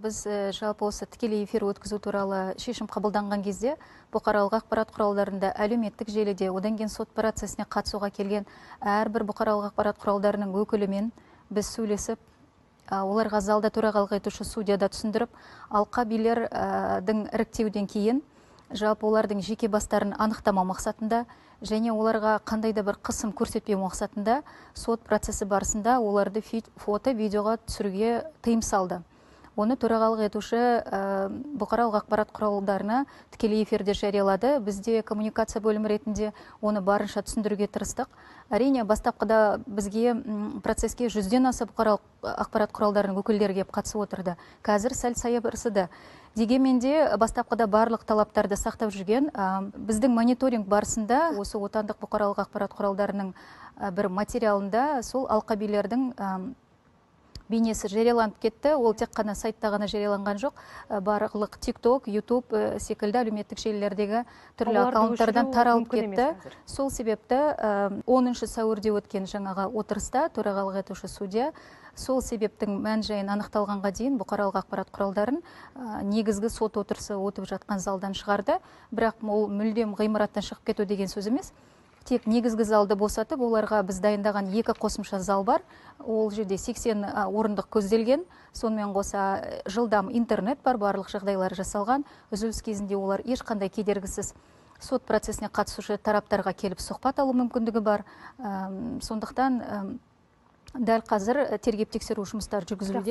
Біз жалпы осы тікелей эфир өткізу туралы шешім қабылданған кезде бұқаралық ақпарат құралдарында, әлеуметтік желіде, одан кейін сот процесіне қатысуға келген әрбір бұқаралық ақпарат құралдарының өкілімен біз сөйлесіп, оларға залда төрағалық етуші судьяда түсіндіріп, алқа билердің іріктеуден кейін жалпы олардың жеке бастарын анықтама мақсатында және оларға қандай да бір қысым көрсетпеу мақсатында сот процесі барысында оларды фото, видеоға түсіруге тыйым салды. Оны төрағалық етуші бұқаралық ақпарат құралдарына тікелей эфирде жариялады. Бізде коммуникация бөлімі ретінде оны барынша түсіндіруге тырыстық. Әрине, бастапқыда бізге процеске 100-ден аса бұқаралық ақпарат құралдарының өкілдері келіп қатысып отырды. Қазір сәл саябырсыды. Дегенмен де бастапқыда барлық талаптарды сақтап жүрген. Біздің мониторинг барысында осы отандық бұқаралық ақпарат құралдарының бір материалында сол алқа билердің бейнесі жарияланып кетті. Ол тек қана сайтта ғана жарияланған жоқ. Барлық TikTok, YouTube секілді әлеуметтік желілердегі түрлі аккаунттардан таралып кетті. Сол себепті 10 сәуірде өткен жаңағы отырыста төрағалық етуші судья сол себептің мән-жайын анықталғанға дейін бұқаралық ақпарат құралдарын негізгі сот отырысы өтіп жатқан залдан шығарды. Бірақ ол мүлдем ғимараттан шығып кету деген сөз емес. Тек негізгі залды босатып, оларға біз дайындаған 2 қосымша зал бар. Ол жерде 80 орындық көзделген. Сонымен қоса жылдам интернет бар, барлық жағдайлар жасалған. Үзіліс кезінде олар ешқандай кедергісіз сот процесіне қатысушы тараптарға келіп сұхбат алу мүмкіндігі бар. Сондықтан дәл қазір тергеп тексеру жұмыстары жүргізілуде.